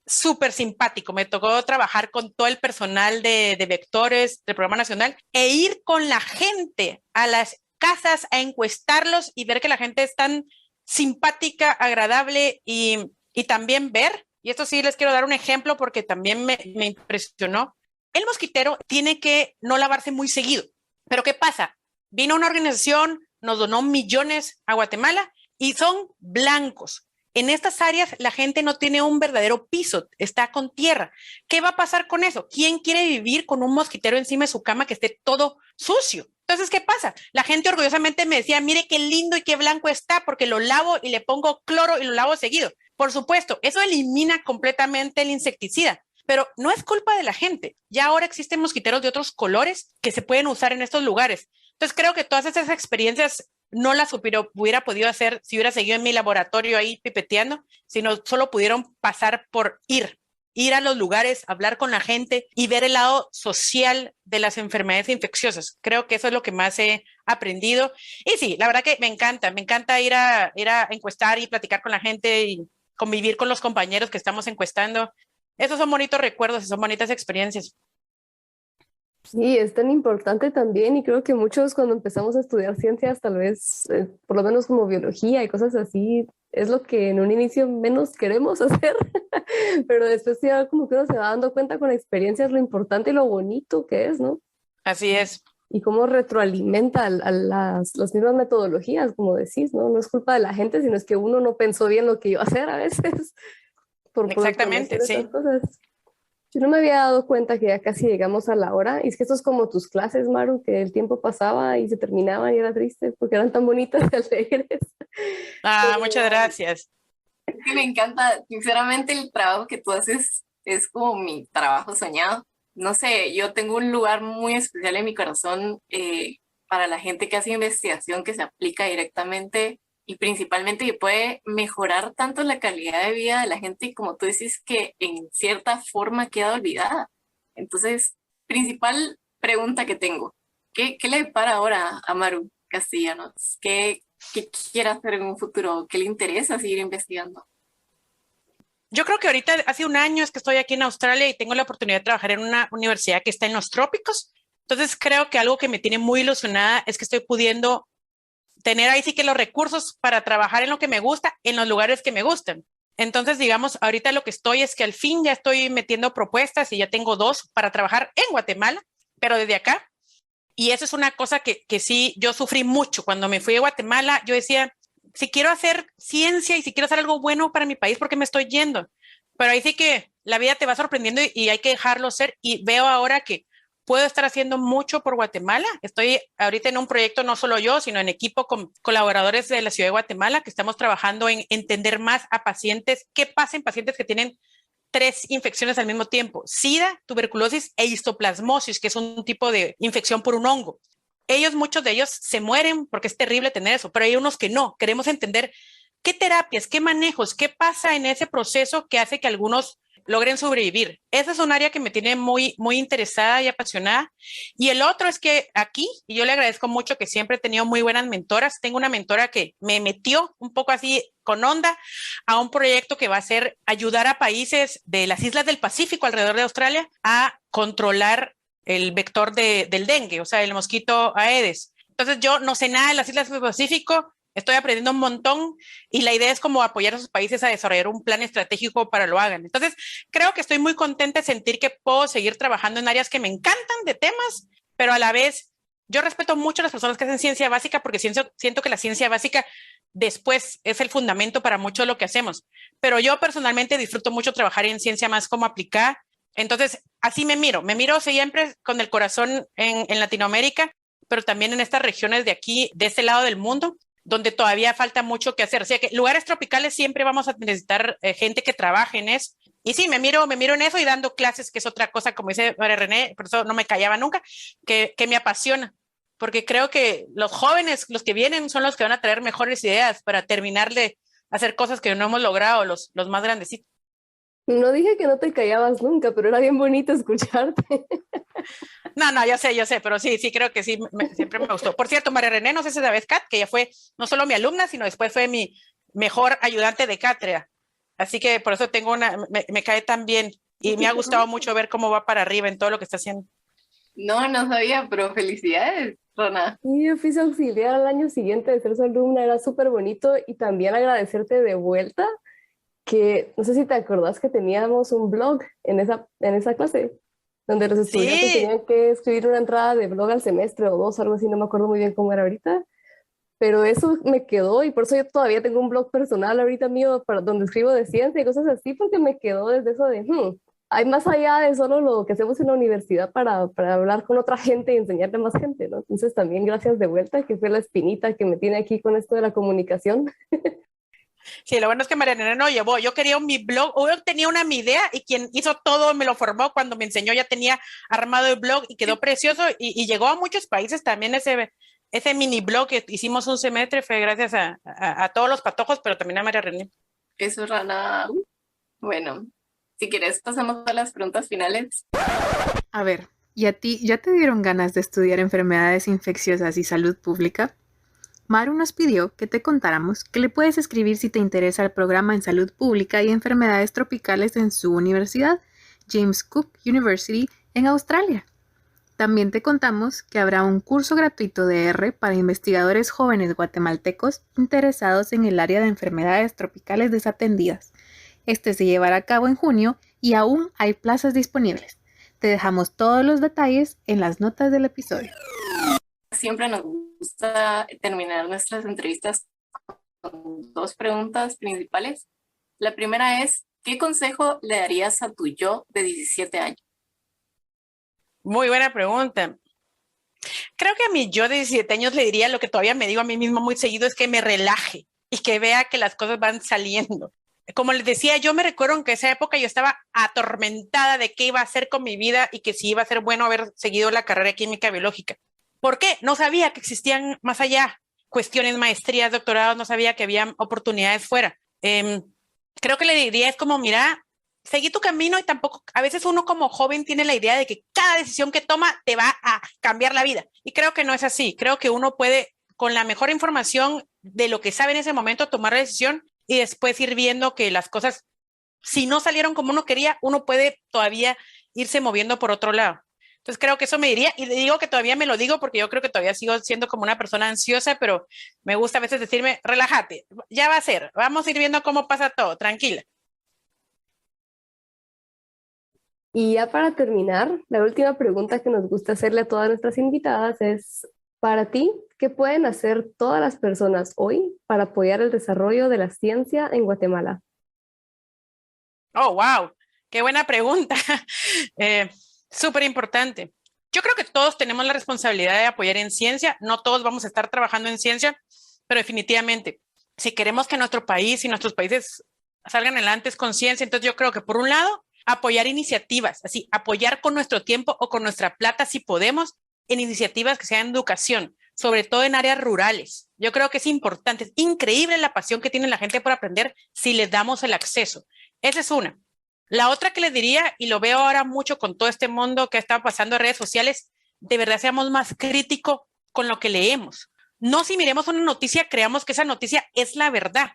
Súper simpático. Me tocó trabajar con todo el personal de vectores del Programa Nacional e ir con la gente a las casas a encuestarlos y ver que la gente es tan simpática, agradable y también ver, y esto sí les quiero dar un ejemplo porque también me impresionó, el mosquitero tiene que no lavarse muy seguido. Pero ¿qué pasa? Vino una organización, nos donó millones a Guatemala y son blancos. En estas áreas la gente no tiene un verdadero piso, está con tierra. ¿Qué va a pasar con eso? ¿Quién quiere vivir con un mosquitero encima de su cama que esté todo sucio? Entonces, ¿qué pasa? La gente orgullosamente me decía, mire qué lindo y qué blanco está porque lo lavo y le pongo cloro y lo lavo seguido. Por supuesto, eso elimina completamente el insecticida, pero no es culpa de la gente. Ya ahora existen mosquiteros de otros colores que se pueden usar en estos lugares. Entonces, creo que todas esas experiencias no las hubiera podido hacer si hubiera seguido en mi laboratorio ahí pipeteando, sino solo pudieron pasar por ir a los lugares, hablar con la gente y ver el lado social de las enfermedades infecciosas. Creo que eso es lo que más he aprendido. Y sí, la verdad que me encanta ir a encuestar y platicar con la gente y convivir con los compañeros que estamos encuestando. Esos son bonitos recuerdos y son bonitas experiencias. Sí, es tan importante también y creo que muchos cuando empezamos a estudiar ciencias, tal vez, por lo menos como biología y cosas así, es lo que en un inicio menos queremos hacer, pero después ya como que uno se va dando cuenta con experiencias lo importante y lo bonito que es, ¿no? Así es. Y cómo retroalimenta a las mismas metodologías, como decís, ¿no? No es culpa de la gente, sino es que uno no pensó bien lo que iba a hacer a veces por Exactamente, hacer esas sí. cosas. Yo no me había dado cuenta que ya casi llegamos a la hora. Y es que esto es como tus clases, Maru, que el tiempo pasaba y se terminaban y era triste porque eran tan bonitas y alegres. Muchas gracias. Es que me encanta, sinceramente el trabajo que tú haces es como mi trabajo soñado. No sé, yo tengo un lugar muy especial en mi corazón para la gente que hace investigación, que se aplica directamente y principalmente que puede mejorar tanto la calidad de vida de la gente y como tú dices que en cierta forma queda olvidada. Entonces, principal pregunta que tengo, ¿qué le para ahora a Maru Castellanos? ¿Qué quiere hacer en un futuro? ¿Qué le interesa seguir investigando? Yo creo que ahorita, hace un año es que estoy aquí en Australia y tengo la oportunidad de trabajar en una universidad que está en los trópicos. Entonces creo que algo que me tiene muy ilusionada es que estoy pudiendo tener ahí sí que los recursos para trabajar en lo que me gusta, en los lugares que me gustan. Entonces, digamos, ahorita lo que estoy es que al fin ya estoy metiendo propuestas y ya tengo 2 para trabajar en Guatemala, pero desde acá. Y eso es una cosa que sí, yo sufrí mucho. Cuando me fui a Guatemala, yo decía, si quiero hacer ciencia y si quiero hacer algo bueno para mi país, ¿por qué me estoy yendo? Pero ahí sí que la vida te va sorprendiendo y hay que dejarlo ser. Y veo ahora que puedo estar haciendo mucho por Guatemala. Estoy ahorita en un proyecto, no solo yo, sino en equipo con colaboradores de la ciudad de Guatemala, que estamos trabajando en entender más a pacientes, qué pasa en pacientes que tienen 3 infecciones al mismo tiempo: SIDA, tuberculosis e histoplasmosis, que es un tipo de infección por un hongo. Muchos de ellos se mueren porque es terrible tener eso, pero hay unos que no. Queremos entender qué terapias, qué manejos, qué pasa en ese proceso que hace que algunos logren sobrevivir. Esa es un área que me tiene muy, muy interesada y apasionada. Y el otro es que aquí, y yo le agradezco mucho que siempre he tenido muy buenas mentoras. Tengo una mentora que me metió un poco así con onda a un proyecto que va a ser ayudar a países de las islas del Pacífico alrededor de Australia a controlar el vector del dengue, o sea, el mosquito Aedes. Entonces yo no sé nada de las islas del Pacífico, estoy aprendiendo un montón y la idea es como apoyar a esos países a desarrollar un plan estratégico para lo hagan. Entonces, creo que estoy muy contenta de sentir que puedo seguir trabajando en áreas que me encantan de temas, pero a la vez yo respeto mucho a las personas que hacen ciencia básica porque siento que la ciencia básica después es el fundamento para mucho de lo que hacemos. Pero yo personalmente disfruto mucho trabajar en ciencia más como aplicada. Entonces, así me miro siempre con el corazón en Latinoamérica, pero también en estas regiones de aquí, de este lado del mundo, donde todavía falta mucho que hacer. O sea que lugares tropicales siempre vamos a necesitar gente que trabaje en eso. Y sí, me miro en eso y dando clases, que es otra cosa, como dice María René, por eso no me callaba nunca, que me apasiona, porque creo que los jóvenes, los que vienen, son los que van a traer mejores ideas para terminar de hacer cosas que no hemos logrado, los más grandecitos. No dije que no te callabas nunca, pero era bien bonito escucharte. No, yo sé, pero sí, creo que sí, siempre me gustó. Por cierto, María René, no sé si sabes, Kat, que ella fue no solo mi alumna, sino después fue mi mejor ayudante de cátedra. Así que por eso me cae tan bien y me ha gustado mucho ver cómo va para arriba en todo lo que está haciendo. No sabía, pero felicidades, Rona. Y yo fui su auxiliar al año siguiente de ser su alumna, era súper bonito y también agradecerte de vuelta, que no sé si te acordás que teníamos un blog en esa clase, donde los estudiantes tenían que escribir una entrada de blog al semestre o 2, algo así, no me acuerdo muy bien cómo era ahorita, pero eso me quedó y por eso yo todavía tengo un blog personal ahorita mío donde escribo de ciencia y cosas así, porque me quedó desde eso de, hay más allá de solo lo que hacemos en la universidad para hablar con otra gente y enseñarle a más gente, ¿no? Entonces también gracias de vuelta, que fue la espinita que me tiene aquí con esto de la comunicación. Sí, lo bueno es que María Elena no llevó. Yo quería mi blog, o yo tenía mi idea y quien hizo todo me lo formó cuando me enseñó, ya tenía armado el blog y quedó precioso y llegó a muchos países también ese mini blog que hicimos un semestre, fue gracias a todos los patojos, pero también a María René. Eso, Rana. Bueno, si quieres pasamos a las preguntas finales. A ver, ¿y a ti ya te dieron ganas de estudiar enfermedades infecciosas y salud pública? Maru nos pidió que te contáramos que le puedes escribir si te interesa el programa en salud pública y enfermedades tropicales en su universidad, James Cook University, en Australia. También te contamos que habrá un curso gratuito de R para investigadores jóvenes guatemaltecos interesados en el área de enfermedades tropicales desatendidas. Este se llevará a cabo en junio y aún hay plazas disponibles. Te dejamos todos los detalles en las notas del episodio. Siempre nos gusta terminar nuestras entrevistas con 2 preguntas principales. La primera es, ¿qué consejo le darías a tu yo de 17 años? Muy buena pregunta. Creo que a mi yo de 17 años le diría lo que todavía me digo a mí mismo muy seguido, es que me relaje y que vea que las cosas van saliendo. Como les decía, yo me recuerdo en que esa época yo estaba atormentada de qué iba a hacer con mi vida y que si iba a ser bueno haber seguido la carrera de química biológica. ¿Por qué? No sabía que existían más allá cuestiones, maestrías, doctorados, no sabía que había oportunidades fuera. Creo que le diría es como, mira, seguí tu camino y tampoco, a veces uno como joven tiene la idea de que cada decisión que toma te va a cambiar la vida. Y creo que no es así. Creo que uno puede, con la mejor información de lo que sabe en ese momento, tomar la decisión y después ir viendo que las cosas, si no salieron como uno quería, uno puede todavía irse moviendo por otro lado. Entonces creo que eso me diría, y le digo que todavía me lo digo porque yo creo que todavía sigo siendo como una persona ansiosa, pero me gusta a veces decirme, relájate, ya va a ser, vamos a ir viendo cómo pasa todo, tranquila. Y ya para terminar, la última pregunta que nos gusta hacerle a todas nuestras invitadas es, para ti, ¿qué pueden hacer todas las personas hoy para apoyar el desarrollo de la ciencia en Guatemala? Oh, wow, qué buena pregunta. Súper importante. Yo creo que todos tenemos la responsabilidad de apoyar en ciencia. No todos vamos a estar trabajando en ciencia, pero definitivamente, si queremos que nuestro país y nuestros países salgan adelante con ciencia, entonces yo creo que por un lado, apoyar iniciativas, así, apoyar con nuestro tiempo o con nuestra plata, si podemos, en iniciativas que sean educación, sobre todo en áreas rurales. Yo creo que es importante, es increíble la pasión que tiene la gente por aprender si les damos el acceso. Esa es una. La otra que les diría, y lo veo ahora mucho con todo este mundo que está pasando en redes sociales, de verdad seamos más críticos con lo que leemos. No si miremos una noticia, creamos que esa noticia es la verdad.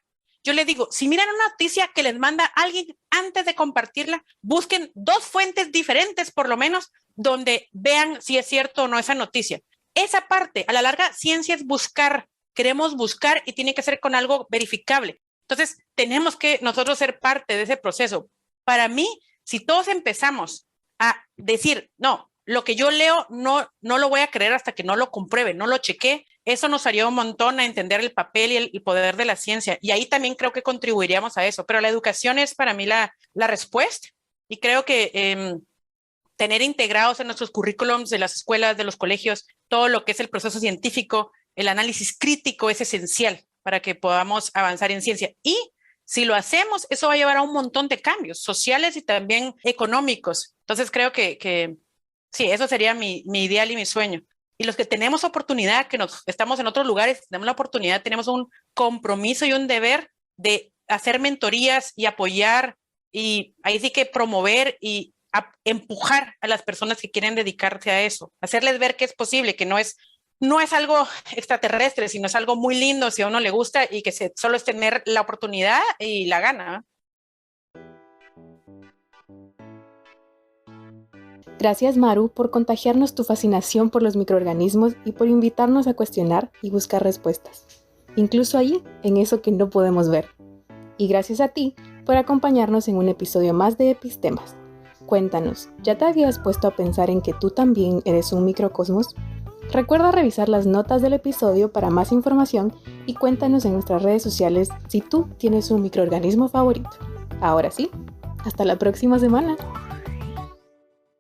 Yo les digo, si miran una noticia que les manda alguien antes de compartirla, busquen 2 fuentes diferentes por lo menos, donde vean si es cierto o no esa noticia. Esa parte, a la larga, ciencia es buscar, queremos buscar y tiene que ser con algo verificable. Entonces, tenemos que nosotros ser parte de ese proceso. Para mí, si todos empezamos a decir, no, lo que yo leo no lo voy a creer hasta que no lo compruebe, no lo cheque, eso nos haría un montón a entender el papel y el poder de la ciencia. Y ahí también creo que contribuiríamos a eso. Pero la educación es para mí la respuesta. Y creo que tener integrados en nuestros currículums de las escuelas, de los colegios, todo lo que es el proceso científico, el análisis crítico es esencial para que podamos avanzar en ciencia. Y si lo hacemos, eso va a llevar a un montón de cambios sociales y también económicos. Entonces creo que sí, eso sería mi ideal y mi sueño. Y los que tenemos oportunidad, que estamos en otros lugares, tenemos la oportunidad, tenemos un compromiso y un deber de hacer mentorías y apoyar y ahí sí que promover y empujar a las personas que quieren dedicarse a eso, hacerles ver que es posible, que no es algo extraterrestre, sino es algo muy lindo si a uno le gusta y que solo es tener la oportunidad y la gana. Gracias, Maru, por contagiarnos tu fascinación por los microorganismos y por invitarnos a cuestionar y buscar respuestas, incluso allí, en eso que no podemos ver. Y gracias a ti por acompañarnos en un episodio más de Epistemas. Cuéntanos, ¿ya te habías puesto a pensar en que tú también eres un microcosmos? Recuerda revisar las notas del episodio para más información y cuéntanos en nuestras redes sociales si tú tienes un microorganismo favorito. Ahora sí, hasta la próxima semana.